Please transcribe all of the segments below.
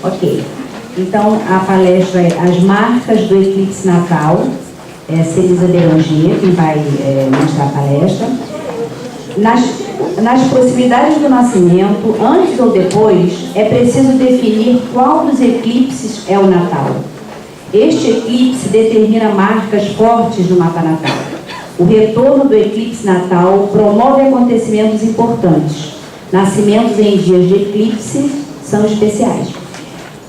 Ok. Então, a palestra é As Marcas do Eclipse Natal. É Celisa Beranger quem vai mostrar a palestra. Nas proximidades do nascimento, antes ou depois, é preciso definir qual dos eclipses é o Natal. Este eclipse determina marcas fortes no mapa natal. O retorno do eclipse natal promove acontecimentos importantes. Nascimentos em dias de eclipse são especiais.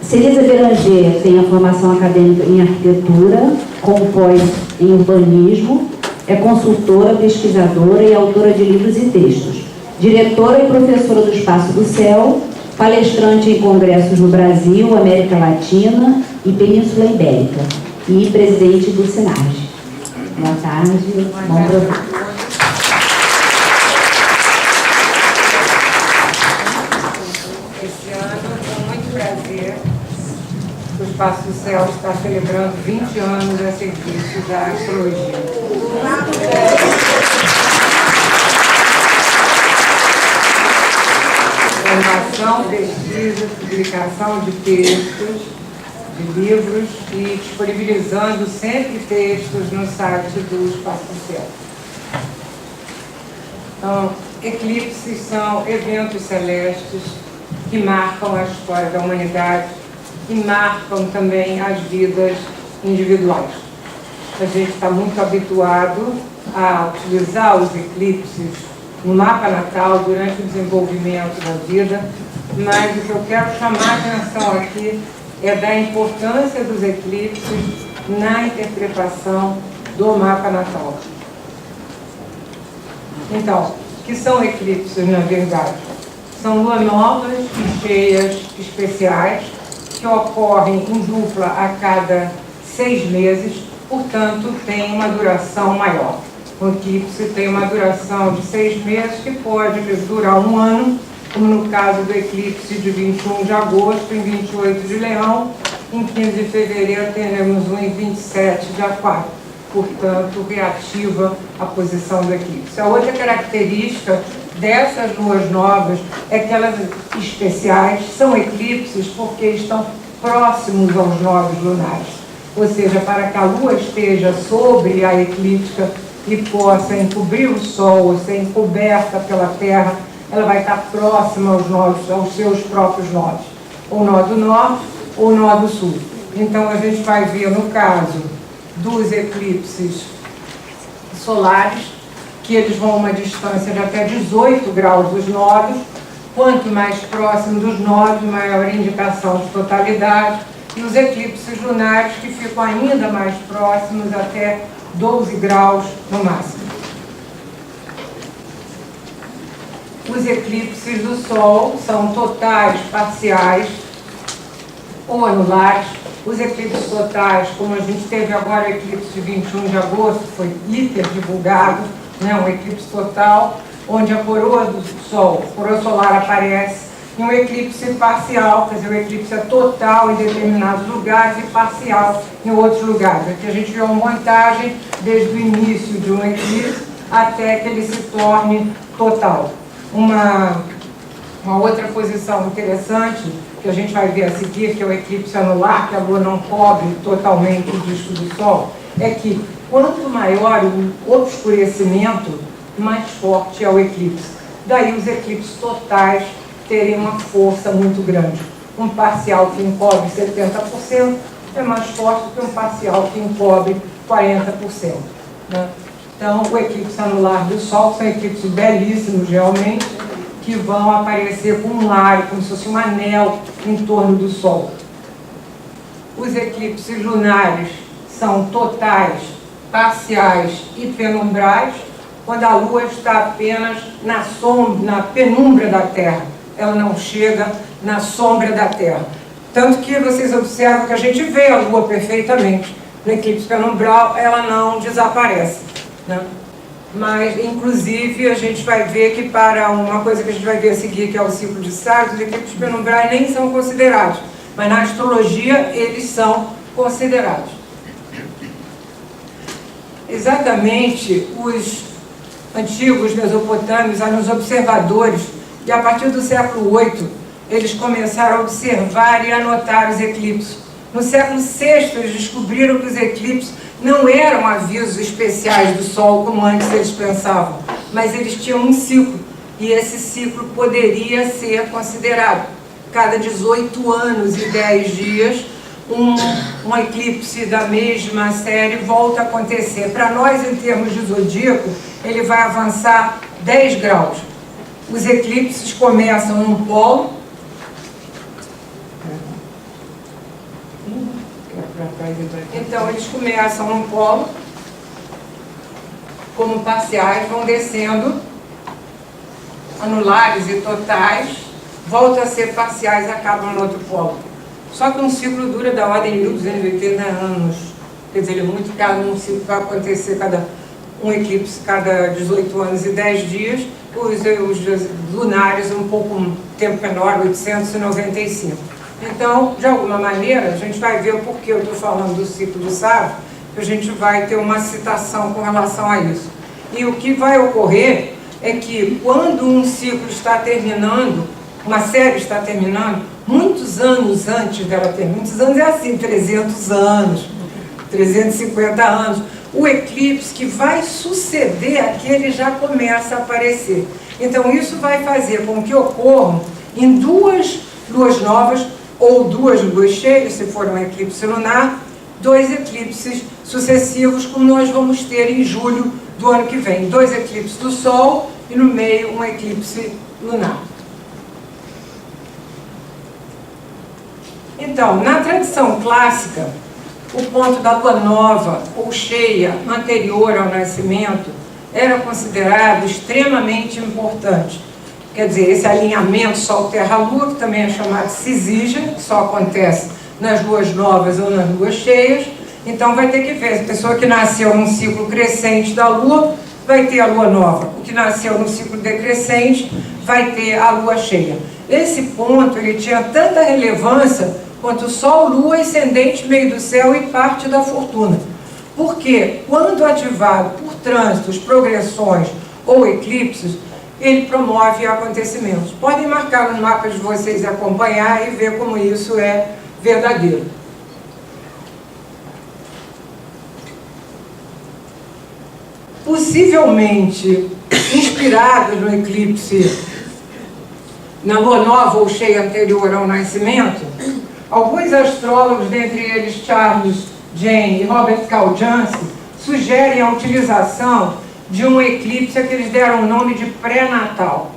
Celisa Beranger tem a formação acadêmica em arquitetura, compõe em urbanismo, é consultora, pesquisadora e autora de livros e textos. Diretora e professora do Espaço do Céu, palestrante em congressos no Brasil, América Latina e Península Ibérica, e presidente do SINARGE. Boa tarde, bom programa. Esse ano, com muito prazer, o Espaço do Céu está celebrando 20 anos a serviço da astrologia. Formação, pesquisa, publicação de textos, de livros e disponibilizando sempre textos no site do Espaço do Céu. Então, eclipses são eventos celestes que marcam a história da humanidade e marcam também as vidas individuais. A gente está muito habituado a utilizar os eclipses no mapa natal durante o desenvolvimento da vida, mas o que eu quero chamar a atenção aqui é da importância dos eclipses na interpretação do mapa natal. Então, o que são eclipses, na verdade? São luas novas e cheias especiais que ocorrem em dupla a cada 6 meses, portanto, tem uma duração maior. O eclipse tem uma duração de 6 meses que pode durar 1 ano, como no caso do eclipse de 21 de agosto em 28 de Leão, em 15 de fevereiro teremos um em 27 de Aquário, portanto, reativa a posição do eclipse. A outra característica dessas luas novas é que elas especiais são eclipses porque estão próximos aos nodos lunares, ou seja, para que a lua esteja sobre a eclíptica e possa encobrir o Sol ou ser encoberta pela Terra, ela vai estar próxima aos nodos, aos seus próprios nodos, ou nodo norte ou nodo sul. Então a gente vai ver no caso dos eclipses solares que eles vão a uma distância de até 18 graus dos nodos. Quanto mais próximo dos nodos, maior a indicação de totalidade. E os eclipses lunares que ficam ainda mais próximos, até 12 graus no máximo. Os eclipses do Sol são totais, parciais ou anulares. Os eclipses totais, como a gente teve agora o eclipse de 21 de agosto, foi hiper divulgado, né, um eclipse total, onde a coroa do Sol, a coroa solar aparece, e um eclipse parcial, quer dizer, o eclipse é total em determinados lugares e parcial em outros lugares. Aqui a gente viu uma montagem desde o início de um eclipse até que ele se torne total. Uma outra posição interessante, que a gente vai ver a seguir, que é o eclipse anular, que a Lua não cobre totalmente o disco do Sol, é que quanto maior o obscurecimento, mais forte é o eclipse. Daí os eclipses totais terem uma força muito grande. Um parcial que encobre 70% é mais forte do que um parcial que encobre 40%. Né? Então, o eclipse anular do Sol são eclipses belíssimos, realmente, que vão aparecer com um aro, como se fosse um anel em torno do Sol. Os eclipses lunares são totais, parciais e penumbrais, quando a Lua está apenas na penumbra da Terra. Ela não chega na sombra da Terra. Tanto que vocês observam que a gente vê a Lua perfeitamente. No eclipse penumbral, ela não desaparece, né? Mas, inclusive, a gente vai ver que para uma coisa que a gente vai ver a seguir, que é o ciclo de Sagitário, os eclipses penumbrais nem são considerados. Mas na astrologia, eles são considerados. Exatamente, os antigos mesopotâmios eram os observadores, e a partir do século VIII, eles começaram a observar e anotar os eclipses. No século VI, eles descobriram que os eclipses não eram avisos especiais do Sol, como antes eles pensavam, mas eles tinham um ciclo, e esse ciclo poderia ser considerado. Cada 18 anos e 10 dias, um eclipse da mesma série volta a acontecer. Para nós, em termos de zodíaco, ele vai avançar 10 graus. Os eclipses começam num polo. Então, eles começam num polo, como parciais, vão descendo, anulares e totais, voltam a ser parciais e acabam no outro polo. Só que um ciclo dura da ordem de 1280 anos. Quer dizer, ele é muito caro, um ciclo vai acontecer um eclipse cada 18 anos e 10 dias, os lunares um pouco tempo menor, 895. Então, de alguma maneira, a gente vai ver o porquê eu estou falando do ciclo do Sávio, que a gente vai ter uma citação com relação a isso. E o que vai ocorrer é que quando um ciclo está terminando, uma série está terminando, muitos anos antes dela terminar, muitos anos é assim, 300 anos, 350 anos, o eclipse que vai suceder aquele já começa a aparecer. Então isso vai fazer com que ocorram em 2 luas novas, ou 2 luas cheias, se for um eclipse lunar, 2 eclipses sucessivos, como nós vamos ter em julho do ano que vem. 2 eclipses do Sol e no meio um eclipse lunar. Então, na tradição clássica, o ponto da lua nova ou cheia anterior ao nascimento era considerado extremamente importante. Quer dizer, esse alinhamento Sol-Terra-Lua, que também é chamado cisígia, que só acontece nas luas novas ou nas luas cheias. Então vai ter que ver, a pessoa que nasceu num ciclo crescente da Lua vai ter a Lua nova, o que nasceu no ciclo decrescente vai ter a Lua cheia. Esse ponto ele tinha tanta relevância quanto o Sol, Lua, ascendente, meio do céu e parte da fortuna. Porque quando ativado por trânsitos, progressões ou eclipses, ele promove acontecimentos. Podem marcar no mapa de vocês e acompanhar e ver como isso é verdadeiro. Possivelmente inspirados no eclipse, na lua nova ou cheia anterior ao nascimento, alguns astrólogos, dentre eles Charles Jane e Robert Kaldjanski, sugerem a utilização de um eclipse a que eles deram o nome de pré-natal.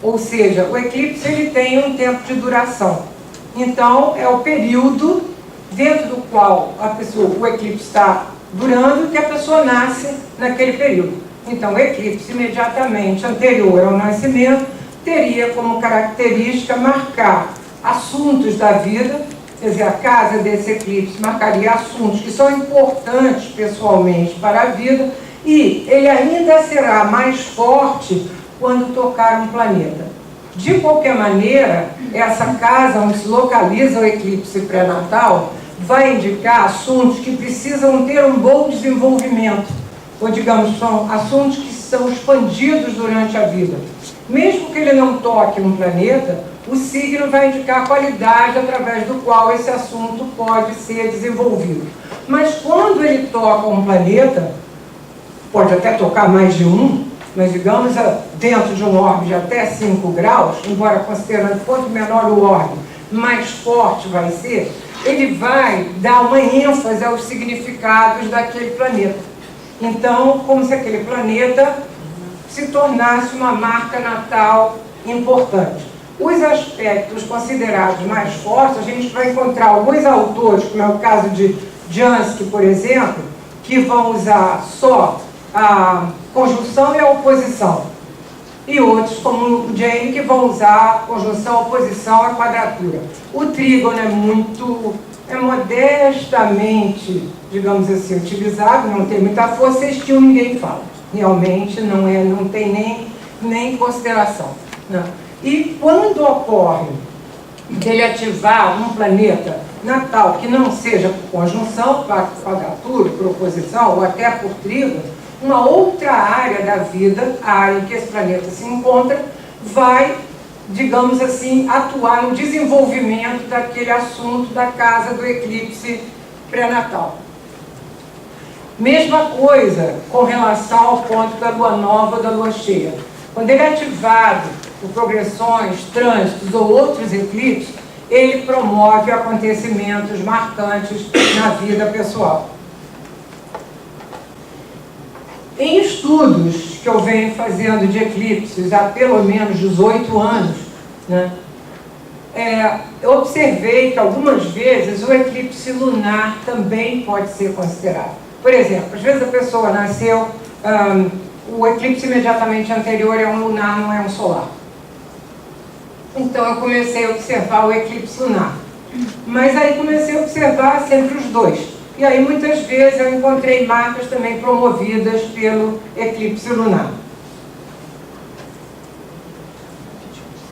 Ou seja, o eclipse ele tem um tempo de duração. Então, é o período dentro do qual o eclipse está durando que a pessoa nasce naquele período. Então, o eclipse imediatamente anterior ao nascimento teria como característica marcar assuntos da vida, quer dizer, a casa desse eclipse marcaria assuntos que são importantes pessoalmente para a vida, e ele ainda será mais forte quando tocar um planeta. De qualquer maneira, essa casa onde se localiza o eclipse pré-natal vai indicar assuntos que precisam ter um bom desenvolvimento, ou digamos, são assuntos que são expandidos durante a vida. Mesmo que ele não toque um planeta, o signo vai indicar a qualidade através do qual esse assunto pode ser desenvolvido. Mas quando ele toca um planeta, pode até tocar mais de um, mas digamos dentro de um orbe de até 5 graus, embora considerando quanto menor o orbe, mais forte vai ser, ele vai dar uma ênfase aos significados daquele planeta. Então, como se aquele planeta se tornasse uma marca natal importante. Os aspectos considerados mais fortes, a gente vai encontrar alguns autores, como é o caso de Jansky, por exemplo, que vão usar só a conjunção e a oposição. E outros, como o Jane, que vão usar a conjunção, a oposição e a quadratura. O trígono é modestamente, digamos assim, utilizado, não tem muita força, estilo ninguém fala. Realmente não tem nem consideração. Não. E quando ocorre ele ativar um planeta natal que não seja por conjunção, por quadratura, por oposição ou até por trígono, uma outra área da vida, a área em que esse planeta se encontra, vai digamos assim, atuar no desenvolvimento daquele assunto da casa do eclipse pré-natal. Mesma coisa com relação ao ponto da lua nova ou da lua cheia. Quando ele é ativado por progressões, trânsitos ou outros eclipses, ele promove acontecimentos marcantes na vida pessoal. Em estudos que eu venho fazendo de eclipses há pelo menos 18 anos, né, eu observei que algumas vezes o eclipse lunar também pode ser considerado. Por exemplo, às vezes a pessoa nasceu, o eclipse imediatamente anterior é um lunar, não é um solar. Então eu comecei a observar o eclipse lunar. Mas aí comecei a observar sempre os dois. E aí muitas vezes eu encontrei marcas também promovidas pelo eclipse lunar.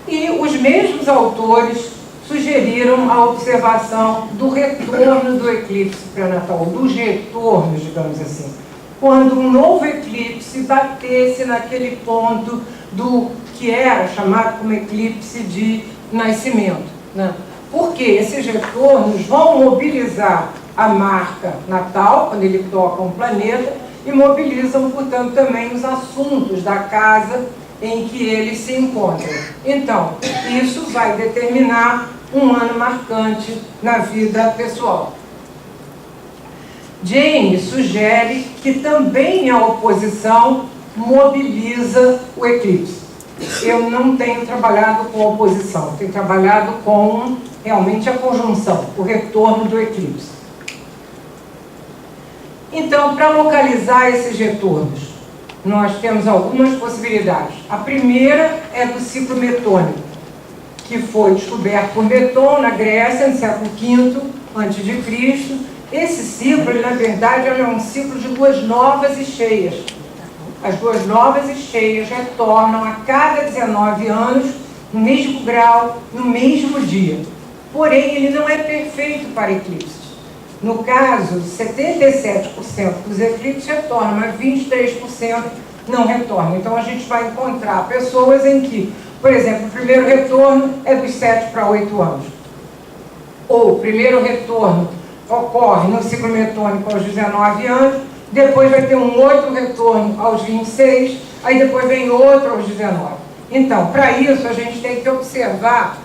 E os mesmos autores sugeriram a observação do retorno do eclipse pré-natal, dos retornos, digamos assim. Quando um novo eclipse batesse naquele ponto do que era chamado como eclipse de nascimento, né? Porque esses retornos vão mobilizar a marca natal, quando ele toca um planeta, e mobilizam, portanto, também os assuntos da casa em que ele se encontra. Então, isso vai determinar um ano marcante na vida pessoal. James sugere que também a oposição mobiliza o eclipse. Eu não tenho trabalhado com oposição, tenho trabalhado com realmente a conjunção, o retorno do eclipse. Então, para localizar esses retornos, nós temos algumas possibilidades. A primeira é do ciclo metônico, que foi descoberto por Meton na Grécia, no século V a.C. Esse ciclo, ele, na verdade, é um ciclo de luas novas e cheias. As luas novas e cheias retornam a cada 19 anos, no mesmo grau, no mesmo dia. Porém, ele não é perfeito para eclipses. No caso, 77% dos eclipses retornam, mas 23% não retornam. Então, a gente vai encontrar pessoas em que, por exemplo, o primeiro retorno é dos 7 para 8 anos. Ou o primeiro retorno ocorre no ciclo metônico aos 19 anos, depois vai ter um outro retorno aos 26, aí depois vem outro aos 19. Então, para isso, a gente tem que observar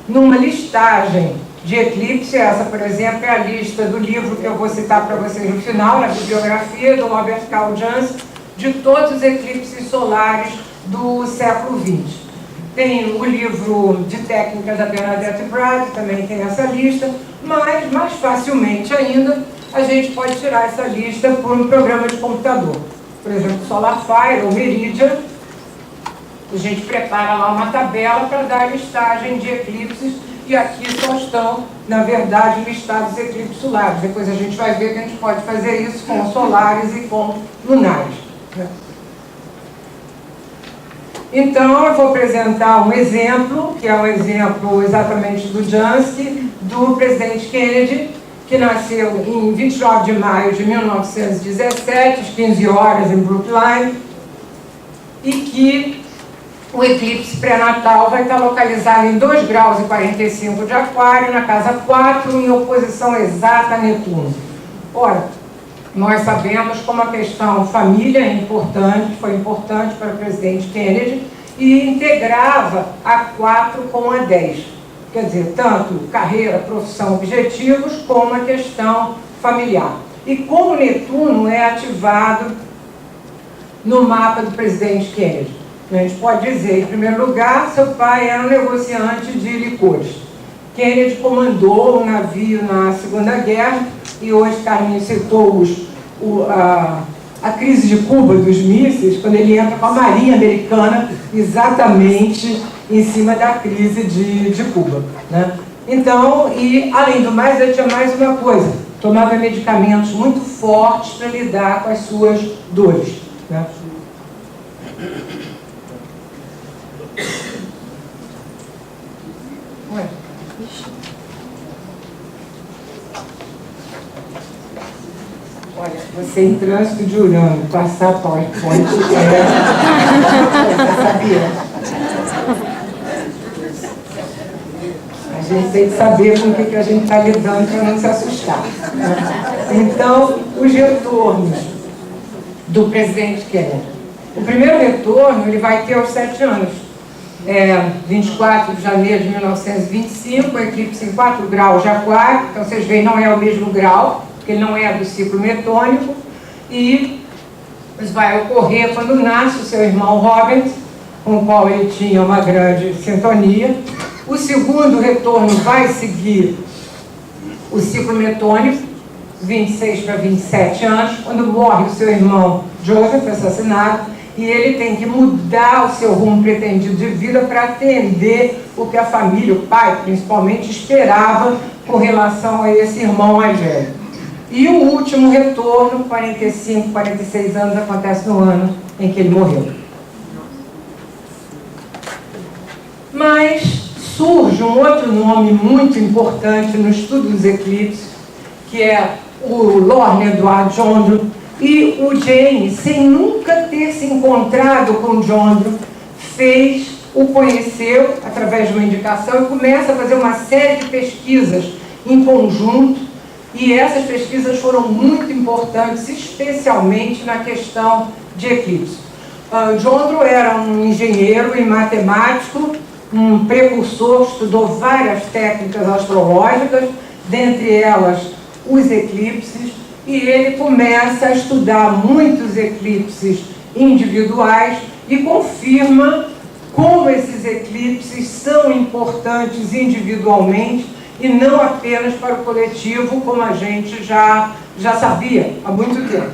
numa listagem de eclipse. Essa, por exemplo, é a lista do livro que eu vou citar para vocês no final, na bibliografia do Robert Carl Janssen, de todos os eclipses solares do século XX. Tem o livro de técnicas da Bernadette Brad, também tem essa lista, mas mais facilmente ainda a gente pode tirar essa lista por um programa de computador. Por exemplo, SolarFire ou Meridian. A gente prepara lá uma tabela para dar a listagem de eclipses, e aqui só estão, na verdade, listados os eclipses solares. Depois a gente vai ver que a gente pode fazer isso com solares e com lunares, né? Então, eu vou apresentar um exemplo, que é um exemplo exatamente do Jansky, do presidente Kennedy, que nasceu em 29 de maio de 1917, às 15 horas, em Brookline, e que o eclipse pré-natal vai estar localizado em 2 graus e 45 de Aquário, na casa 4, em oposição exata a Netuno. Ora, nós sabemos como a questão família é importante, foi importante para o presidente Kennedy, e integrava a 4 com a 10. Quer dizer, tanto carreira, profissão, objetivos, como a questão familiar. E como Netuno é ativado no mapa do presidente Kennedy? A gente pode dizer, em primeiro lugar, seu pai era um negociante de licores. Kennedy comandou um navio na Segunda Guerra, e hoje Carmen citou a crise de Cuba, dos mísseis, quando ele entra com a Marinha Americana exatamente em cima da crise de Cuba, né? Então, e além do mais, ele tinha mais uma coisa: tomava medicamentos muito fortes para lidar com as suas dores, né? Olha, você em trânsito de Urano, passar PowerPoint, você sabia? gente tem que saber com o que a gente está lidando para não se assustar. Então, os retornos do presidente Kennedy. O primeiro retorno ele vai ter aos 7 anos. 24 de janeiro de 1925, eclipse em 4 graus de aquário, então vocês veem, não é o mesmo grau, porque ele não é do ciclo metônico, e isso vai ocorrer quando nasce o seu irmão Robert, com o qual ele tinha uma grande sintonia. O segundo retorno vai seguir o ciclo metônico, 26 para 27 anos, quando morre o seu irmão Joseph, assassinado, e ele tem que mudar o seu rumo pretendido de vida para atender o que a família, o pai principalmente, esperava com relação a esse irmão mais velho. E o último retorno, 45, 46 anos, acontece no ano em que ele morreu. Mas surge um outro nome muito importante no estudo dos eclipses, que é o Lorne Edward Jondro. E o James, sem nunca ter se encontrado com Jondro, o conheceu através de uma indicação e começa a fazer uma série de pesquisas em conjunto, e essas pesquisas foram muito importantes, especialmente na questão de eclipse. Jondro era um engenheiro e matemático, um precursor, estudou várias técnicas astrológicas, dentre elas os eclipses, e ele começa a estudar muitos eclipses individuais e confirma como esses eclipses são importantes individualmente e não apenas para o coletivo, como a gente já sabia há muito tempo.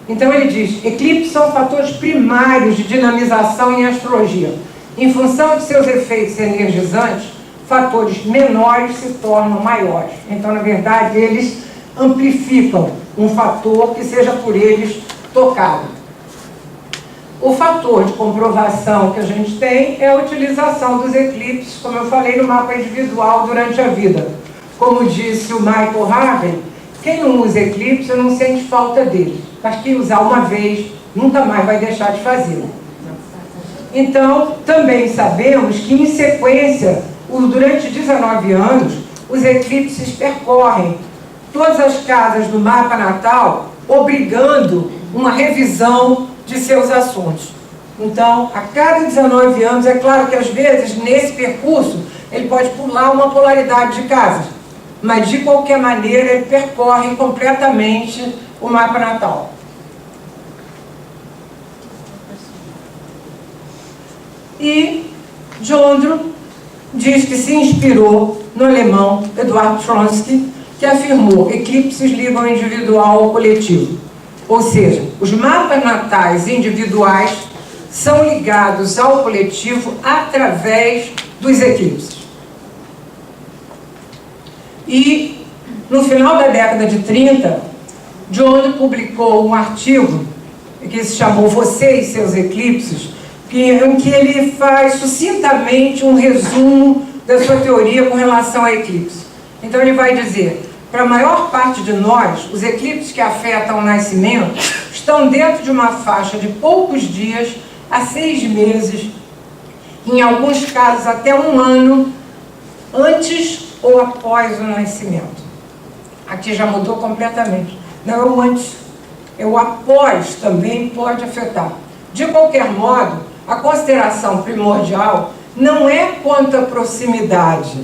Então ele diz, eclipses são fatores primários de dinamização em astrologia. Em função de seus efeitos energizantes, fatores menores se tornam maiores. Então, na verdade, eles amplificam um fator que seja por eles tocado. O fator de comprovação que a gente tem é a utilização dos eclipses, como eu falei, no mapa individual durante a vida. Como disse o Michael Harvey, quem não usa eclipse não sente falta dele, mas quem usar uma vez nunca mais vai deixar de fazê-lo. Então, também sabemos que em sequência, durante 19 anos, os eclipses percorrem todas as casas do mapa natal, obrigando uma revisão de seus assuntos. Então, a cada 19 anos, é claro que às vezes, nesse percurso, ele pode pular uma polaridade de casas, mas de qualquer maneira, ele percorre completamente o mapa natal. E Jondro diz que se inspirou no alemão Eduard Tronsky, que afirmou que eclipses ligam o individual ao coletivo. Ou seja, os mapas natais individuais são ligados ao coletivo através dos eclipses. E, no final da década de 30, Jondro publicou um artigo que se chamou Você e Seus Eclipses, em que ele faz sucintamente um resumo da sua teoria com relação a eclipse. Então ele vai dizer, para a maior parte de nós, os eclipses que afetam o nascimento estão dentro de uma faixa de poucos dias a 6 meses, em alguns casos até 1 ano, antes ou após o nascimento. Aqui já mudou completamente. Não é o antes, é o após também pode afetar. De qualquer modo, a consideração primordial não é quanto à proximidade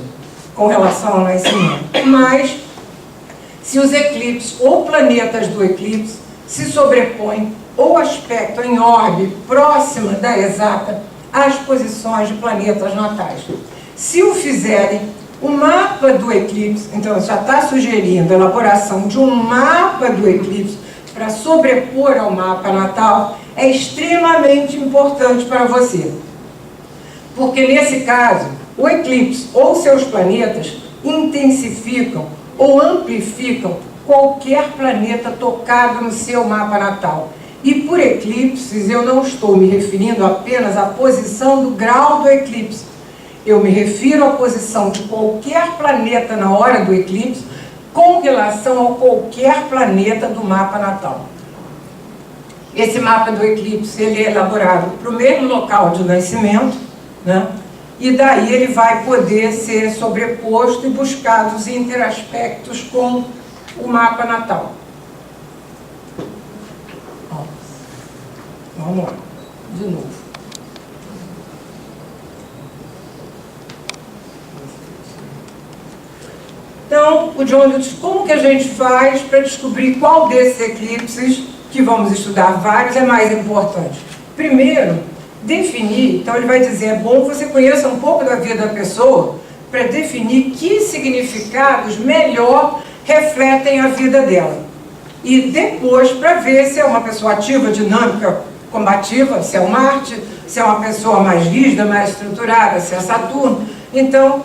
com relação ao nascimento, mas se os eclipses ou planetas do eclipse se sobrepõem ou aspectam em órbita próxima da exata às posições de planetas natais. Se o fizerem, o mapa do eclipse, então já está sugerindo a elaboração de um mapa do eclipse para sobrepor ao mapa natal, é extremamente importante para você. Porque nesse caso, o eclipse ou seus planetas intensificam ou amplificam qualquer planeta tocado no seu mapa natal. E por eclipses eu não estou me referindo apenas à posição do grau do eclipse. Eu me refiro à posição de qualquer planeta na hora do eclipse com relação a qualquer planeta do mapa natal. Esse mapa do eclipse ele é elaborado para o mesmo local de nascimento, né? e daí ele vai poder ser sobreposto e buscar os interaspectos com o mapa natal. Vamos lá, de novo. Então, o John diz, como que a gente faz para descobrir qual desses eclipses, que vamos estudar vários, é mais importante? Primeiro, definir, então ele vai dizer, é bom que você conheça um pouco da vida da pessoa para definir que significados melhor refletem a vida dela. E depois, para ver se é uma pessoa ativa, dinâmica, combativa, se é o Marte, se é uma pessoa mais rígida, mais estruturada, se é Saturno. Então,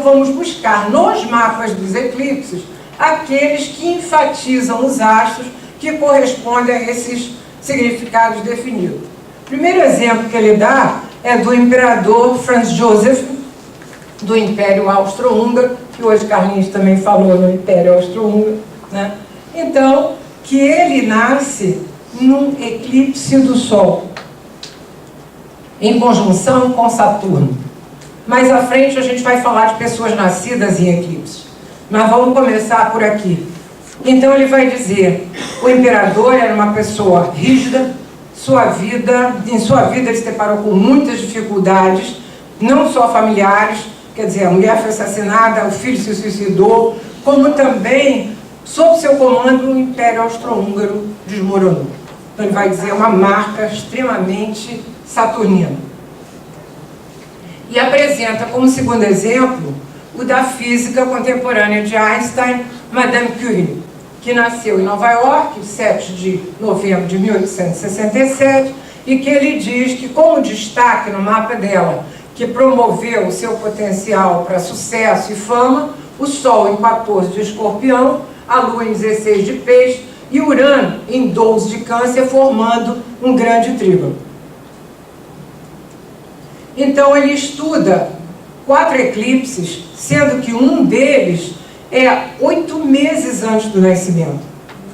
vamos buscar nos mapas dos eclipses aqueles que enfatizam os astros que correspondem a esses significados definidos. O primeiro exemplo que ele dá é do imperador Franz Joseph, do Império Austro-Húngaro, que hoje Carlinhos também falou no Império Austro-Húngaro, né? Então, que ele nasce num eclipse do Sol, em conjunção com Saturno. Mais à frente a gente vai falar de pessoas nascidas em eclipse. Mas vamos começar por aqui. Então ele vai dizer, o imperador era uma pessoa rígida, em sua vida ele se deparou com muitas dificuldades, não só familiares, quer dizer, a mulher foi assassinada, o filho se suicidou, como também, sob seu comando, o Império Austro-Húngaro desmoronou. Então ele vai dizer uma marca extremamente saturnina. E apresenta como segundo exemplo o da física contemporânea de Einstein, Madame Curie, que nasceu em Nova York, 7 de novembro de 1867, e que ele diz que, como destaque no mapa dela, que promoveu o seu potencial para sucesso e fama, o Sol em 14 de Escorpião, a Lua em 16 de Peixe e Urano em 12 de Câncer, formando um grande trígono. Então ele estuda 4 eclipses, sendo que um deles é 8 meses antes do nascimento.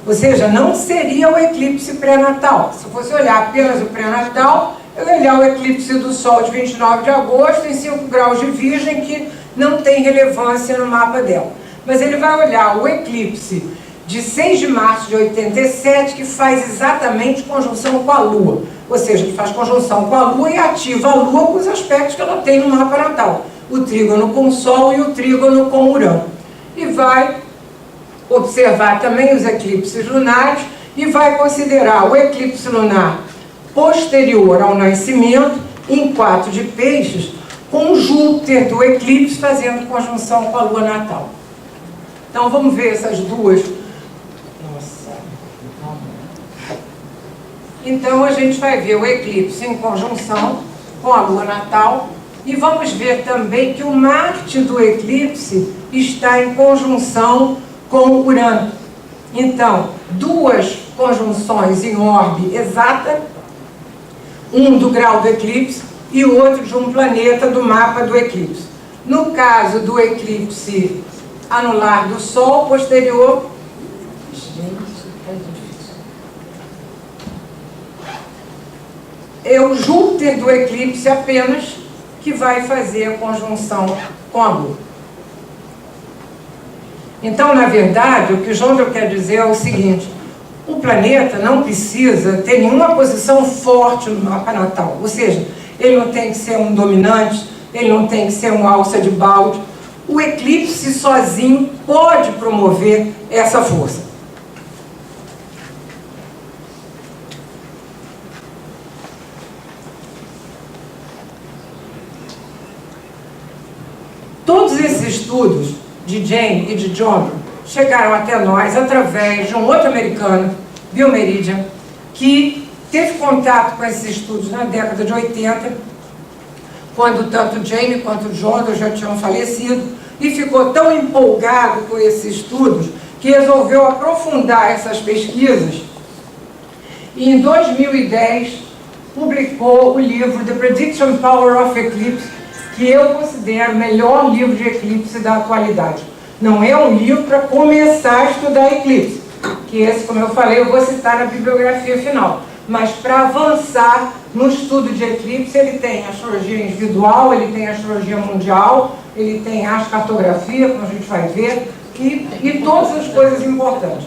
Ou seja, não seria o eclipse pré-natal. Se eu fosse olhar apenas o pré-natal, eu ia olhar o eclipse do Sol de 29 de agosto em 5 graus de Virgem, que não tem relevância no mapa dela. Mas ele vai olhar o eclipse de 6 de março de 87, que faz exatamente conjunção com a Lua. Ou seja, que faz conjunção com a Lua e ativa a Lua com os aspectos que ela tem no mapa natal. O trígono com o Sol e o trígono com Urano. E vai observar também os eclipses lunares e vai considerar o eclipse lunar posterior ao nascimento, em 4 de Peixes, com Júpiter do eclipse fazendo conjunção com a Lua natal. Então vamos ver essas duas. Então a gente vai ver o eclipse em conjunção com a Lua natal e vamos ver também que o Marte do eclipse está em conjunção com Urano. Então, duas conjunções em orbe exata, um do grau do eclipse e o outro de um planeta do mapa do eclipse. No caso do eclipse anular do Sol posterior, é o Júpiter do eclipse apenas que vai fazer a conjunção com a Lua. Então, na verdade, o que o Jôndro quer dizer é o seguinte: o planeta não precisa ter nenhuma posição forte no mapa natal. Ou seja, ele não tem que ser um dominante, ele não tem que ser um alça de balde. O eclipse sozinho pode promover essa força. Todos esses estudos de Jane e de John chegaram até nós através de um outro americano, Bill Meridian, que teve contato com esses estudos na década de 80, quando tanto Jane quanto John já tinham falecido, e ficou tão empolgado com esses estudos que resolveu aprofundar essas pesquisas e em 2010 publicou o livro The Prediction Power of Eclipse, que eu considero o melhor livro de eclipse da atualidade. Não é um livro para começar a estudar eclipse, que esse, como eu falei, eu vou citar na bibliografia final, mas para avançar no estudo de eclipse, ele tem astrologia individual, ele tem astrologia mundial, ele tem astrocartografia, como a gente vai ver, e todas as coisas importantes.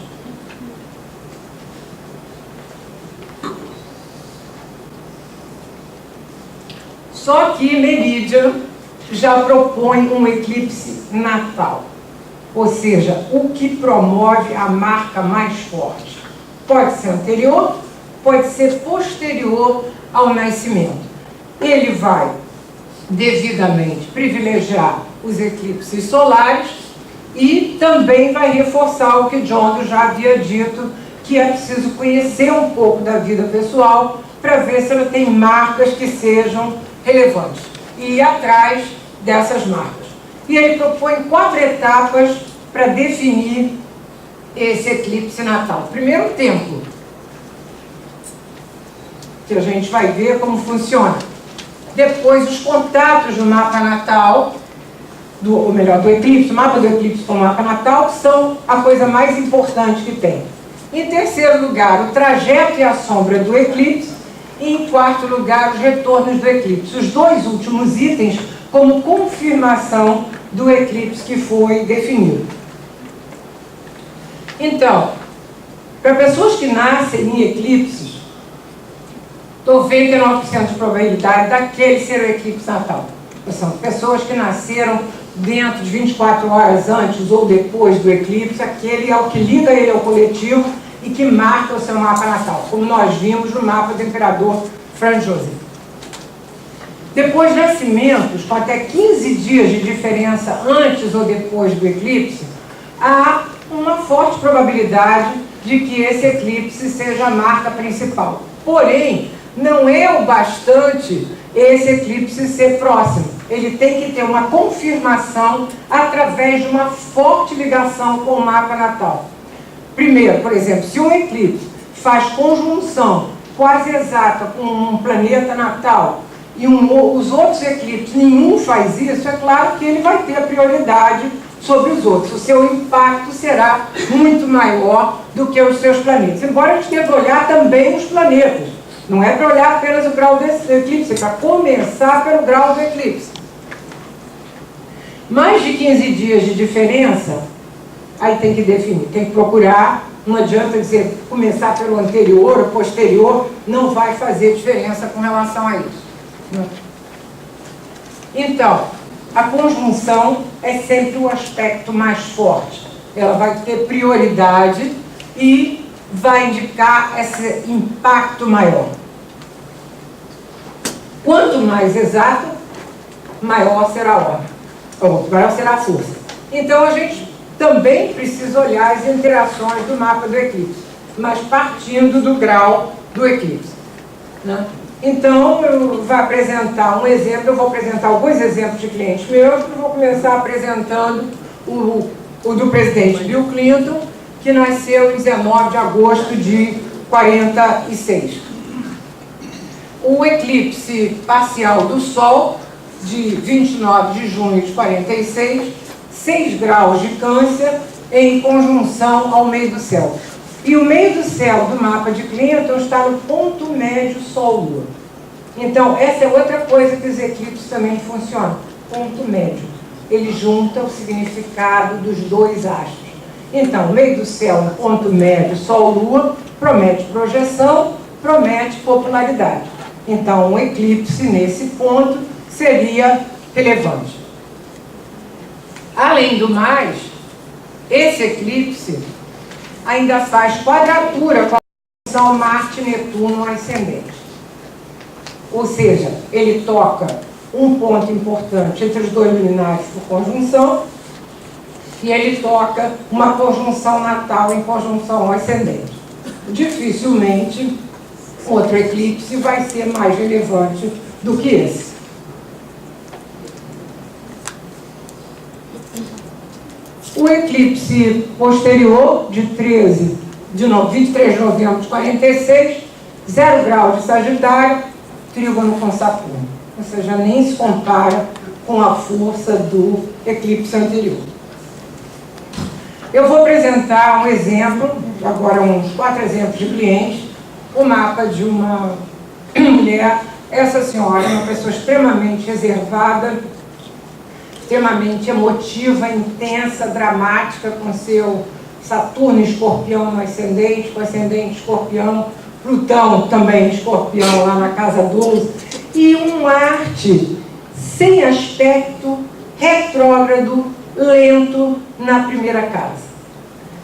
Só que Meridian já propõe um eclipse natal, ou seja, o que promove a marca mais forte. Pode ser anterior, pode ser posterior ao nascimento. Ele vai devidamente privilegiar os eclipses solares e também vai reforçar o que John já havia dito, que é preciso conhecer um pouco da vida pessoal para ver se ela tem marcas que sejam relevantes e ir atrás dessas marcas. E ele propõe 4 etapas para definir esse eclipse natal. Primeiro, o tempo, que a gente vai ver como funciona. Depois, os contatos do mapa natal, ou melhor, do eclipse, o mapa do eclipse com o mapa natal, que são a coisa mais importante que tem. Em terceiro lugar, o trajeto e a sombra do eclipse. E em quarto lugar, os retornos do eclipse. Os 2 últimos itens como confirmação do eclipse que foi definido. Então, para pessoas que nascem em eclipses, 99% de probabilidade daquele ser o eclipse natal. São pessoas que nasceram dentro de 24 horas antes ou depois do eclipse, aquele é o que liga ele ao coletivo e que marca o seu mapa natal, como nós vimos no mapa do imperador Franz Joseph. Depois de nascimentos, com até 15 dias de diferença antes ou depois do eclipse, há uma forte probabilidade de que esse eclipse seja a marca principal. Porém, não é o bastante esse eclipse ser próximo. Ele tem que ter uma confirmação através de uma forte ligação com o mapa natal. Primeiro, por exemplo, se um eclipse faz conjunção quase exata com um planeta natal e os outros eclipses, nenhum faz isso, é claro que ele vai ter a prioridade sobre os outros. O seu impacto será muito maior do que os seus planetas. Embora a gente tenha que olhar também os planetas. Não é para olhar apenas o grau desse eclipse, é para começar pelo grau do eclipse. Mais de 15 dias de diferença, aí tem que definir, tem que procurar. Não adianta dizer começar pelo anterior ou posterior, não vai fazer diferença com relação a isso. Então, a conjunção é sempre o aspecto mais forte. Ela vai ter prioridade e vai indicar esse impacto maior. Quanto mais exato, maior será a ordem, ou maior será a força. Então a gente também precisa olhar as interações do mapa do eclipse, mas partindo do grau do eclipse, né? Então eu vou apresentar um exemplo, eu vou apresentar alguns exemplos de clientes meus, eu vou começar apresentando o do presidente Bill Clinton, que nasceu em 19 de agosto de 46. O eclipse parcial do Sol, de 29 de junho de 46, 6 graus de Câncer, em conjunção ao meio do céu. E o meio do céu do mapa de Clinton está no ponto médio Sol-Lua. Então, essa é outra coisa que os eclipses também funcionam. Ponto médio. Ele junta o significado dos 2 astros. Então, o meio do céu no ponto médio Sol-Lua promete projeção, promete popularidade. Então, um eclipse nesse ponto seria relevante. Além do mais, esse eclipse ainda faz quadratura com a conjunção Marte-Netuno ascendente. Ou seja, ele toca um ponto importante entre os 2 luminares por conjunção e ele toca uma conjunção natal em conjunção ascendente. Dificilmente outro eclipse vai ser mais relevante do que esse. O eclipse posterior, de 23 de novembro de 46, 0 graus de Sagitário, trígono com Saturno. Ou seja, nem se compara com a força do eclipse anterior. Eu vou apresentar um exemplo, agora uns 4 exemplos de clientes, o mapa de uma mulher. Essa senhora é uma pessoa extremamente reservada, extremamente emotiva, intensa, dramática, com seu Saturno em Escorpião no ascendente, com ascendente Escorpião, Plutão também em Escorpião lá na casa 12, e um Marte sem aspecto, retrógrado, lento na primeira casa.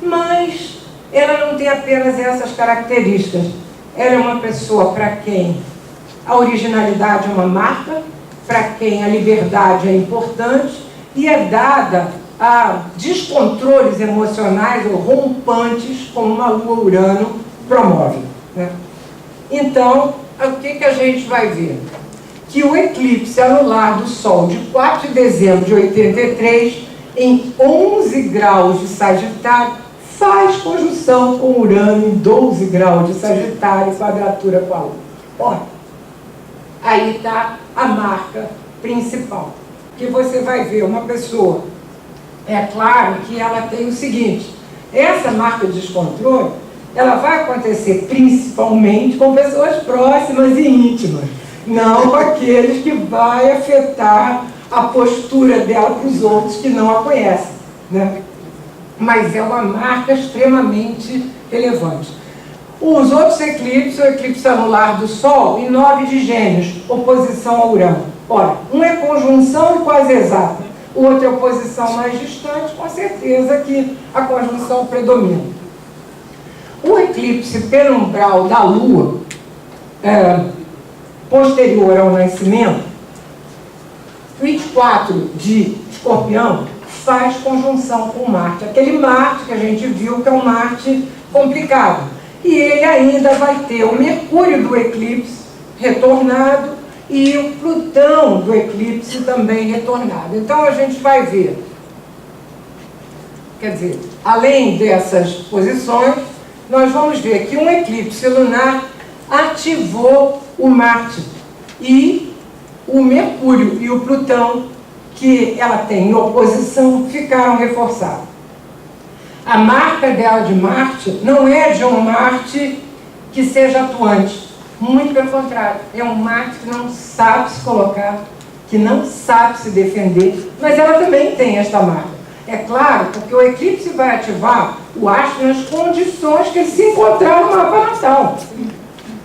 Mas ela não tem apenas essas características. Ela é uma pessoa para quem a originalidade é uma marca, para quem a liberdade é importante e é dada a descontroles emocionais ou rompantes, como uma lua Urano promove, né? Então, o que a gente vai ver? Que o eclipse anular do Sol de 4 de dezembro de 83, em 11 graus de Sagitário, faz conjunção com Urano em 12 graus de Sagitário, quadratura com a Lua. Olha, aí está a marca principal, que você vai ver uma pessoa. É claro que ela tem o seguinte, essa marca de descontrole, ela vai acontecer principalmente com pessoas próximas e íntimas, não com aqueles que vai afetar a postura dela para os outros que não a conhecem, né? Mas é uma marca extremamente relevante. Os outros eclipses, o eclipse anular do Sol, em 9 de Gêmeos, oposição a Urano. Ora, um é conjunção e quase exata, o outro é oposição mais distante, com certeza que a conjunção predomina. O eclipse penumbral da Lua, posterior ao nascimento, 24 de Escorpião, faz conjunção com Marte. Aquele Marte que a gente viu que é um Marte complicado. E ele ainda vai ter o Mercúrio do eclipse retornado e o Plutão do eclipse também retornado. Então a gente vai ver, quer dizer, além dessas posições, nós vamos ver que um eclipse lunar ativou o Marte e o Mercúrio e o Plutão, que ela tem em oposição, ficaram reforçados. A marca dela de Marte não é de um Marte que seja atuante, muito pelo contrário, é um Marte que não sabe se colocar, que não sabe se defender, mas ela também tem esta marca. É claro, porque o eclipse vai ativar o astro nas condições que ele se encontrar no mapa natal.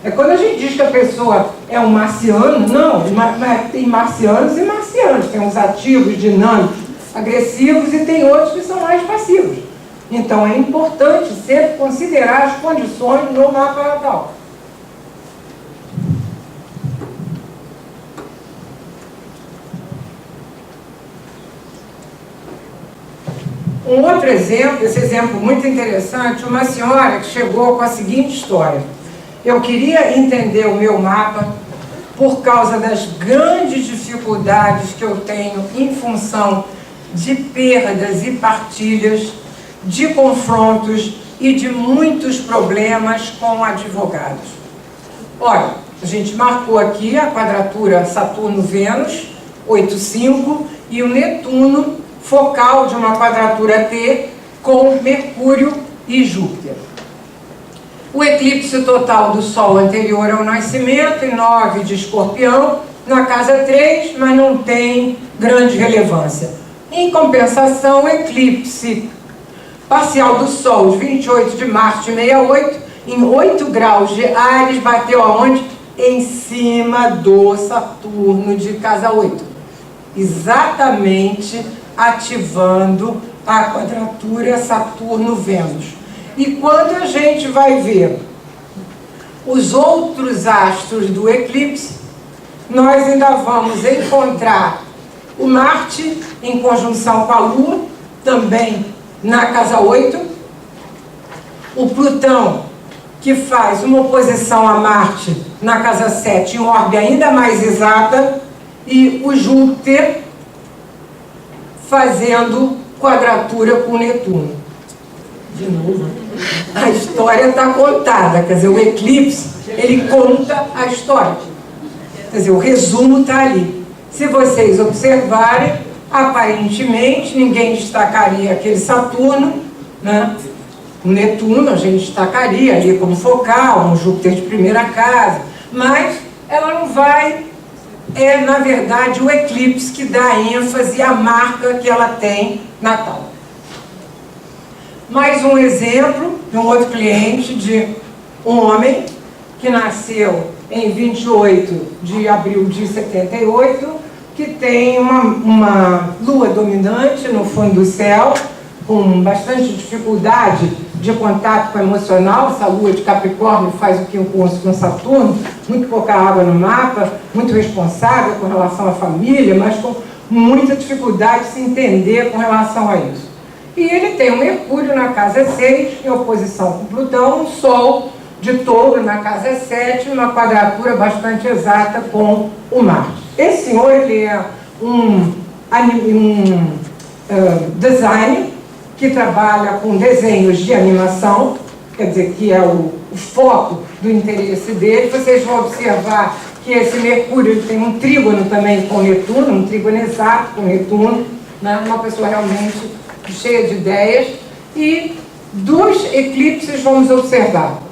É quando a gente diz que a pessoa é um marciano, não, tem marcianos e marcianos, tem uns ativos, dinâmicos, agressivos e tem outros que são mais passivos. Então é importante sempre considerar as condições no mapa natal. Um outro exemplo, esse exemplo muito interessante, uma senhora que chegou com a seguinte história. Eu queria entender o meu mapa por causa das grandes dificuldades que eu tenho em função de perdas e partilhas, de confrontos e de muitos problemas com advogados. Olha, a gente marcou aqui a quadratura Saturno-Vênus, 8,5, e o Netuno, focal de uma quadratura T, com Mercúrio e Júpiter. O eclipse total do Sol anterior ao nascimento, em 9 de Escorpião, na casa 3, mas não tem grande relevância. Em compensação, o eclipse parcial do Sol, de 28 de março de 68, em 8 graus de Áries, bateu aonde? Em cima do Saturno de casa 8. Exatamente ativando a quadratura Saturno-Vênus. E quando a gente vai ver os outros astros do eclipse, nós ainda vamos encontrar o Marte em conjunção com a Lua, também na casa 8, o Plutão, que faz uma oposição a Marte na casa 7, em órbita ainda mais exata, e o Júpiter fazendo quadratura com Netuno. De novo, a história está contada, quer dizer, o eclipse, ele conta a história. Quer dizer, o resumo está ali. Se vocês observarem, aparentemente, ninguém destacaria aquele Saturno, né? O Netuno a gente destacaria ali como focal, um Júpiter de primeira casa, mas ela não vai... É, na verdade, o eclipse que dá a ênfase à marca que ela tem natal. Mais um exemplo de um outro cliente, de um homem que nasceu em 28 de abril de 78, que tem uma lua dominante no fundo do céu, com bastante dificuldade de contato com o emocional. Essa lua de Capricórnio faz o quincunço com Saturno, muito pouca água no mapa, muito responsável com relação à família, mas com muita dificuldade de se entender com relação a isso. E ele tem um Mercúrio na casa 6, em oposição com Plutão, um Sol de Touro na casa 7, uma quadratura bastante exata com o Marte. Esse senhor, ele é um designer que trabalha com desenhos de animação, quer dizer, que é o foco do interesse dele. Vocês vão observar que esse Mercúrio ele tem um trígono também com Netuno, um trígono exato com Netuno, né? Uma pessoa realmente cheia de ideias. E dos eclipses vamos observar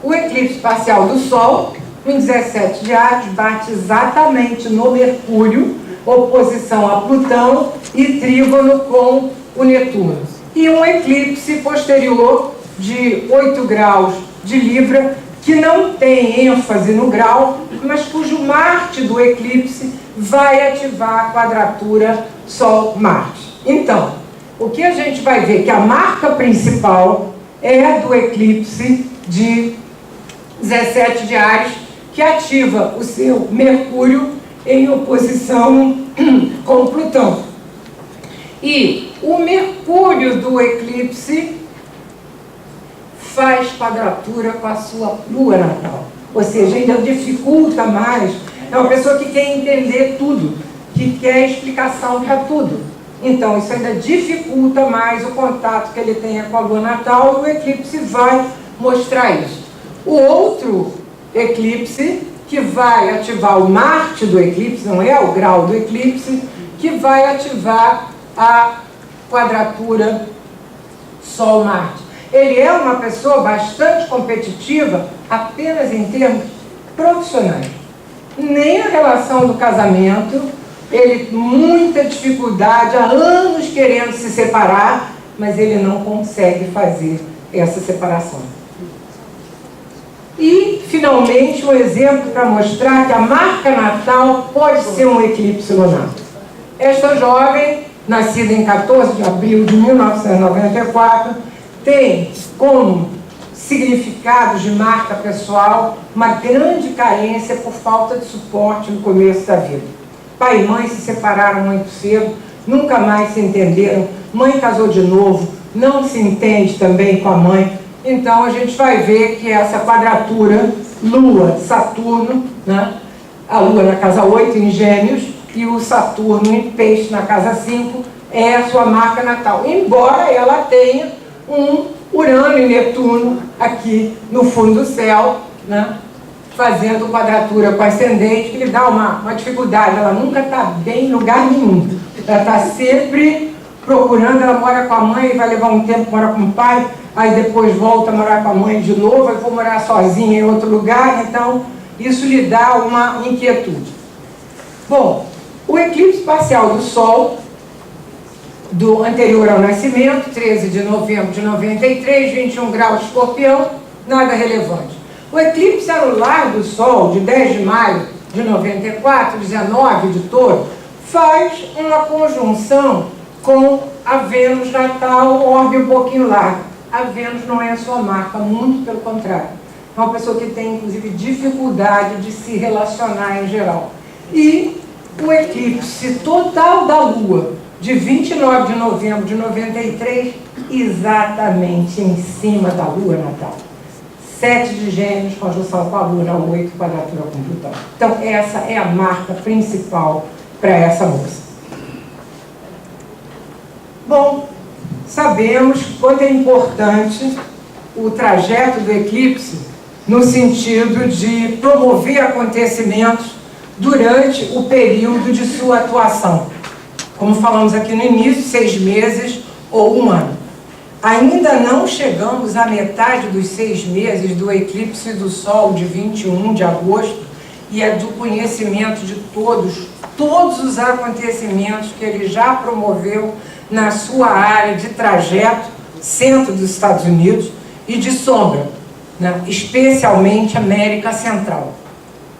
o eclipse parcial do Sol, em 17 de Áries, bate exatamente no Mercúrio, oposição a Plutão e trígono com o Netuno. E um eclipse posterior de 8 graus de Libra, que não tem ênfase no grau, mas cujo Marte do eclipse vai ativar a quadratura Sol-Marte. Então, o que a gente vai ver que a marca principal é do eclipse de 17 de Áries, que ativa o seu Mercúrio em oposição com Plutão. E o Mercúrio do eclipse faz quadratura com a sua lua natal. Ou seja, ainda dificulta mais. É uma pessoa que quer entender tudo, que quer explicação para tudo. Então, isso ainda dificulta mais o contato que ele tenha com a lua natal, e o eclipse vai mostrar isso. O outro eclipse, que vai ativar o Marte do eclipse, não é o grau do eclipse, que vai ativar a quadratura Sol-Marte. Ele é uma pessoa bastante competitiva apenas em termos profissionais. Nem a relação do casamento, ele muita dificuldade, há anos querendo se separar, mas ele não consegue fazer essa separação. E, finalmente, um exemplo para mostrar que a marca natal pode ser um eclipse lunar. Esta jovem, nascida em 14 de abril de 1994, tem como significado de marca pessoal uma grande carência por falta de suporte no começo da vida. Pai e mãe se separaram muito cedo, nunca mais se entenderam, mãe casou de novo, não se entende também com a mãe. Então a gente vai ver que essa quadratura Lua-Saturno, né? A Lua na casa 8 em Gêmeos e o Saturno em Peixe na casa 5 é a sua marca natal, embora ela tenha um Urano e Netuno aqui no fundo do céu, né? Fazendo quadratura com ascendente, que lhe dá uma dificuldade. Ela nunca está bem em lugar nenhum, ela está sempre procurando. Ela mora com a mãe, vai levar um tempo morar com o pai, aí depois volta a morar com a mãe de novo, aí vou morar sozinha em outro lugar. Então isso lhe dá uma inquietude. Bom, o eclipse parcial do Sol do anterior ao nascimento, 13 de novembro de 93, 21 graus de Escorpião, nada relevante. O eclipse anular do Sol, de 10 de maio de 94, 19 de Touro, faz uma conjunção com a Vênus natal, orbe um pouquinho larga. A Vênus não é a sua marca, muito pelo contrário. É uma pessoa que tem, inclusive, dificuldade de se relacionar em geral. E o eclipse total da Lua, de 29 de novembro de 93, exatamente em cima da Lua natal. 7 de Gêmeos, conjunção com a Lua na 8, quadratura com Plutão. Então, essa é a marca principal para essa moça. Bom, sabemos quanto é importante o trajeto do eclipse no sentido de promover acontecimentos durante o período de sua atuação. Como falamos aqui no início, 6 meses ou 1 ano. Ainda não chegamos à metade dos 6 meses do eclipse do Sol de 21 de agosto, e é do conhecimento de todos os acontecimentos que ele já promoveu na sua área de trajeto, centro dos Estados Unidos, e de sombra, né, especialmente América Central.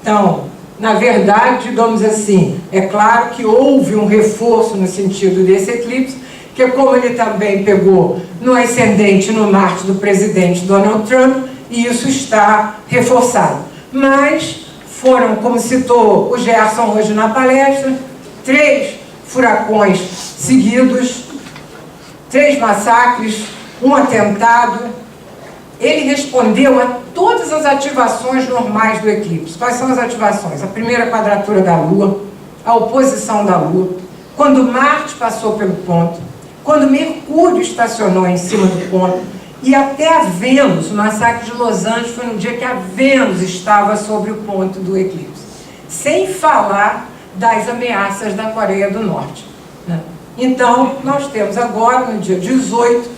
Então, na verdade, digamos assim, é claro que houve um reforço no sentido desse eclipse, que como ele também pegou no ascendente no Marte do presidente Donald Trump, e isso está reforçado. Mas foram, como citou o Gerson hoje na palestra, 3 furacões seguidos, 3 massacres, um atentado. Ele respondeu a todas as ativações normais do eclipse. Quais são as ativações? A primeira quadratura da Lua, a oposição da Lua, quando Marte passou pelo ponto, quando Mercúrio estacionou em cima do ponto, e até a Vênus. O massacre de Los Angeles foi no dia que a Vênus estava sobre o ponto do eclipse. Sem falar das ameaças da Coreia do Norte, né? Então, nós temos agora, no dia 18,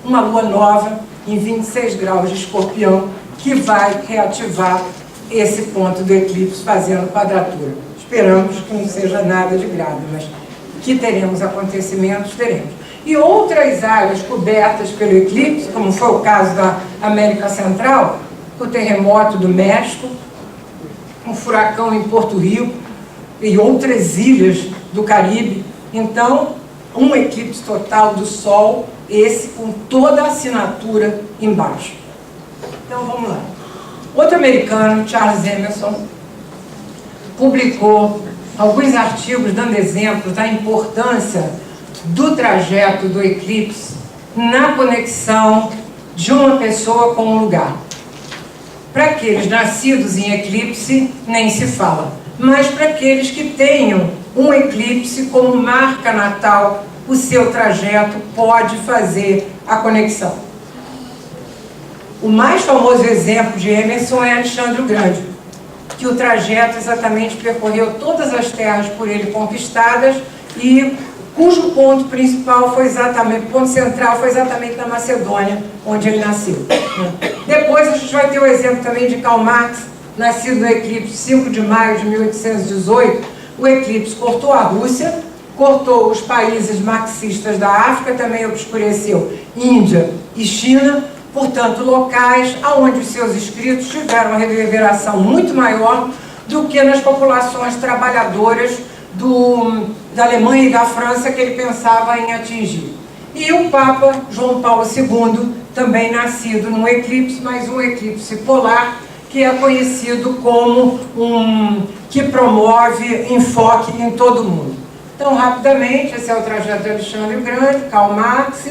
uma lua nova em 26 graus de Escorpião, que vai reativar esse ponto do eclipse fazendo quadratura. Esperamos que não seja nada de grave, mas que teremos acontecimentos, teremos. E outras áreas cobertas pelo eclipse, como foi o caso da América Central, o terremoto do México, um furacão em Porto Rico e outras ilhas do Caribe. Então, um eclipse total do Sol, esse com toda a assinatura embaixo. Então, vamos lá. Outro americano, Charles Emerson, publicou alguns artigos dando exemplos da importância do trajeto do eclipse na conexão de uma pessoa com um lugar. Para aqueles nascidos em eclipse, nem se fala, mas para aqueles que tenham um eclipse como marca natal, o seu trajeto pode fazer a conexão. O mais famoso exemplo de Emerson é Alexandre o Grande, que o trajeto exatamente percorreu todas as terras por ele conquistadas e cujo ponto principal foi exatamente, ponto central foi exatamente na Macedônia, onde ele nasceu. Depois a gente vai ter o exemplo também de Karl Marx, nascido no eclipse 5 de maio de 1818. O eclipse cortou a Rússia, cortou os países marxistas da África, também obscureceu Índia e China, portanto locais onde os seus escritos tiveram uma reverberação muito maior do que nas populações trabalhadoras da Alemanha e da França que ele pensava em atingir. E o Papa João Paulo II, também nascido num eclipse, mas um eclipse polar, que é conhecido como que promove enfoque em todo o mundo. Então, rapidamente, esse é o trajeto de Alexandre o Grande, Karl Marx,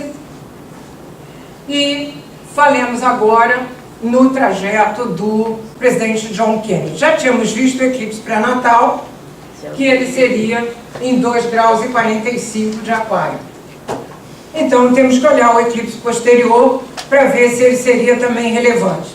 e falemos agora no trajeto do presidente John Kennedy. Já tínhamos visto o eclipse pré-natal, que ele seria em 2 graus e 45 de Aquário. Então, temos que olhar o eclipse posterior para ver se ele seria também relevante.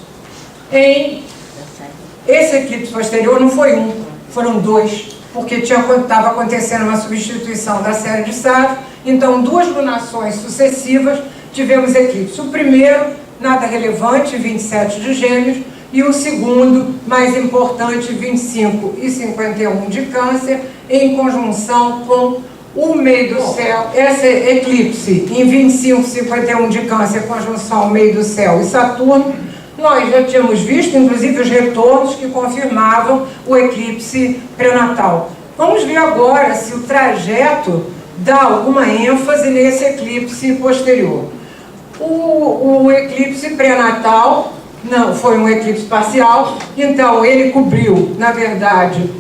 Esse eclipse posterior não foi um, foram 2, porque estava acontecendo uma substituição da série de Sávio. Então, 2 lunações sucessivas tivemos eclipse. O primeiro, nada relevante, 27 de Gêmeos, e o segundo, mais importante, 25 e 51 de Câncer, em conjunção com o meio do céu. Esse eclipse em 25 e 51 de Câncer, conjunção meio do céu e Saturno, nós já tínhamos visto, inclusive, os retornos que confirmavam o eclipse pré-natal. Vamos ver agora se o trajeto dá alguma ênfase nesse eclipse posterior. O eclipse pré-natal não foi um eclipse parcial, então ele cobriu, na verdade,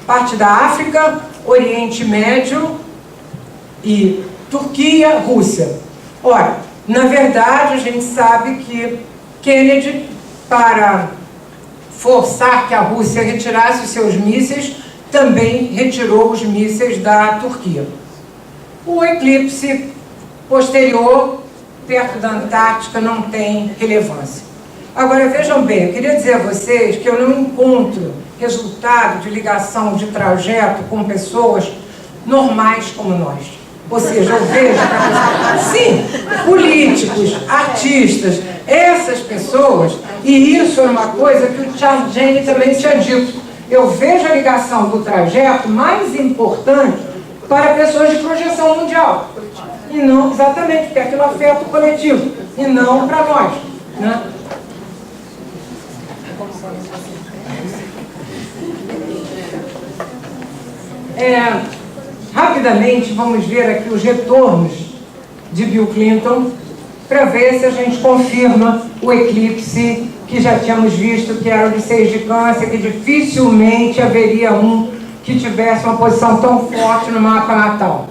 parte da África, Oriente Médio e Turquia, Rússia. Ora, na verdade, a gente sabe que Kennedy, para forçar que a Rússia retirasse os seus mísseis, também retirou os mísseis da Turquia. O eclipse posterior, perto da Antártica, não tem relevância. Agora, vejam bem, eu queria dizer a vocês que eu não encontro resultado de ligação de trajeto com pessoas normais como nós. Ou seja, eu vejo, sim, políticos, artistas, essas pessoas, e isso é uma coisa que o Charles Jane também tinha dito. eu vejo a ligação do trajeto mais importante para pessoas de projeção mundial. E não, exatamente, porque aquilo afeta o coletivo, e não para nós, né? Rapidamente, vamos ver aqui os retornos de Bill Clinton, para ver se a gente confirma o eclipse que já tínhamos visto, que era o de 6 de Câncer, que dificilmente haveria um que tivesse uma posição tão forte no mapa natal.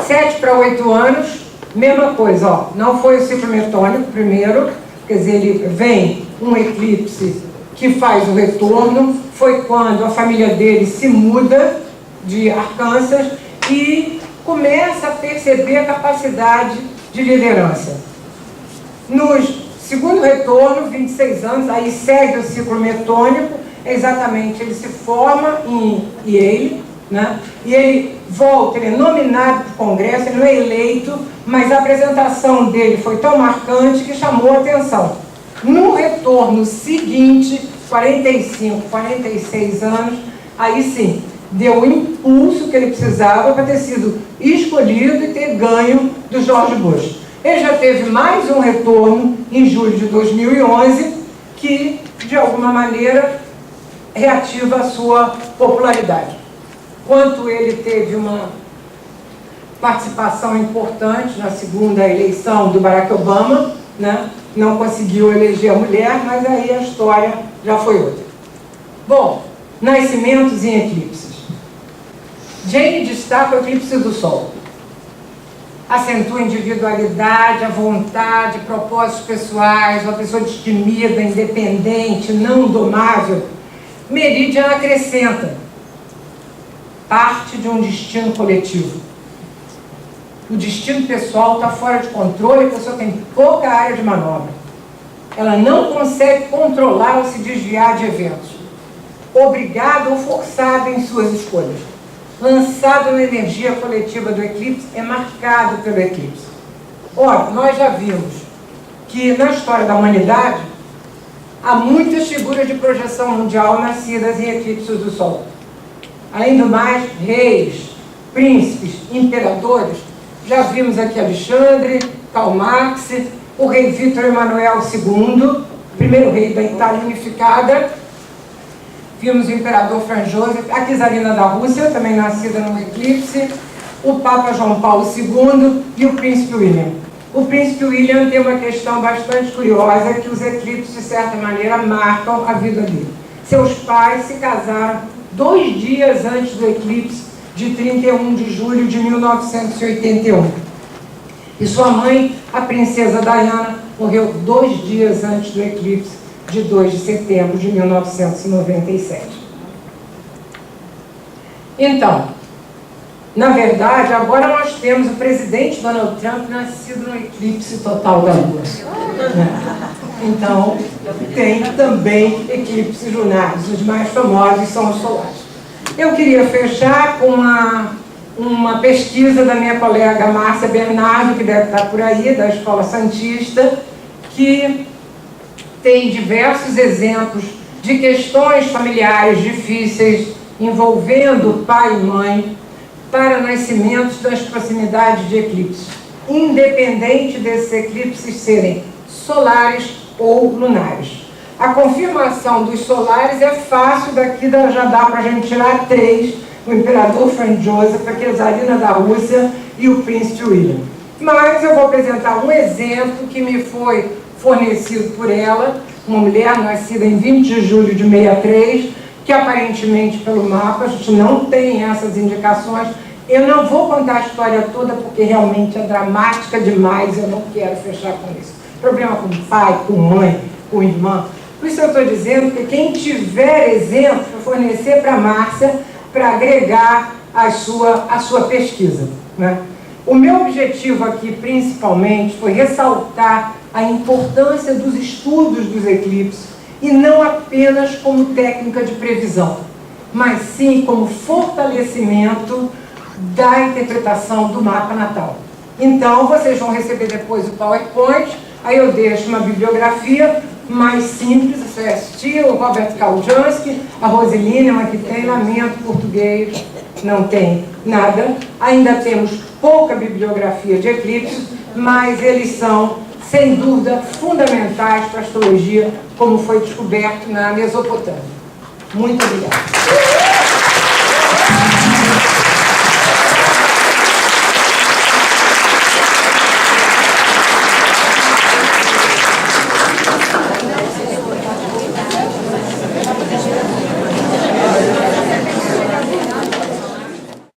7 para 8 anos, mesma coisa, ó, não foi o ciclo metônico primeiro, quer dizer, ele vem um eclipse que faz o retorno, foi quando a família dele se muda de Arkansas e começa a perceber a capacidade de liderança. No segundo retorno, 26 anos, aí segue o ciclo metônico, exatamente, ele se forma em Yale, né? E ele volta, ele é nominado para o Congresso, ele não é eleito, mas a apresentação dele foi tão marcante que chamou a atenção. No retorno seguinte, 45, 46 anos, aí sim, deu o impulso que ele precisava para ter sido escolhido e ter ganho do George Bush. Ele já teve mais um retorno em julho de 2011, que, de alguma maneira, reativa a sua popularidade. Quanto ele teve uma participação importante na segunda eleição do Barack Obama, né? Não conseguiu eleger a mulher, mas aí a história já foi outra. Bom, nascimentos em eclipses. Jane destaca o eclipse do Sol. Acentua a individualidade, a vontade, propósitos pessoais, uma pessoa destemida, independente, não domável. Meridian acrescenta parte de um destino coletivo. O destino pessoal está fora de controle, a pessoa tem pouca área de manobra. Ela não consegue controlar ou se desviar de eventos. Obrigada ou forçada em suas escolhas. Lançado na energia coletiva do eclipse, é marcado pelo eclipse. Ora, nós já vimos que na história da humanidade há muitas figuras de projeção mundial nascidas em eclipses do Sol. Além do mais, reis, príncipes, imperadores. Já vimos aqui Alexandre, Karl Marx, o rei Vítor Emanuel II, primeiro rei da Itália unificada. Vimos o imperador Franz Joseph, a czarina da Rússia, também nascida no eclipse, o Papa João Paulo II e o príncipe William. O príncipe William tem uma questão bastante curiosa, que os eclipses, de certa maneira, marcam a vida dele. Seus pais se casaram 2 dias antes do eclipse de 31 de julho de 1981. E sua mãe, a princesa Diana, morreu 2 dias antes do eclipse de 2 de setembro de 1997. Então, na verdade, agora nós temos o presidente Donald Trump nascido no eclipse total da Lua. Então, tem também eclipses lunares. Os mais famosos são os solares. Eu queria fechar com uma pesquisa da minha colega Márcia Bernardo, que deve estar por aí, da Escola Santista, que tem diversos exemplos de questões familiares difíceis envolvendo pai e mãe para nascimentos das proximidades de eclipses, independente desses eclipses serem solares ou lunares. A confirmação dos solares é fácil, daqui já dá para a gente tirar 3, o imperador Franz Joseph, a czarina da Rússia e o príncipe William. Mas eu vou apresentar um exemplo que me foi fornecido por ela, uma mulher nascida em 20 de julho de 63, que aparentemente pelo mapa a gente não tem essas indicações. Eu não vou contar a história toda porque realmente é dramática demais, eu não quero fechar com isso. Problema com pai, com mãe, com irmã. Por isso eu estou dizendo que quem tiver exemplo, fornecer para a Márcia, para agregar a sua pesquisa, né? O meu objetivo aqui, principalmente, foi ressaltar a importância dos estudos dos eclipses, e não apenas como técnica de previsão, mas sim como fortalecimento da interpretação do mapa natal. Então, vocês vão receber depois o PowerPoint, aí eu deixo uma bibliografia mais simples, você assistia o Robert Kalujansky, a Roseline, uma que tem lamento português, não tem nada. Ainda temos pouca bibliografia de eclipses, mas eles são, sem dúvida, fundamentais para a astrologia, como foi descoberto na Mesopotâmia. Muito obrigada.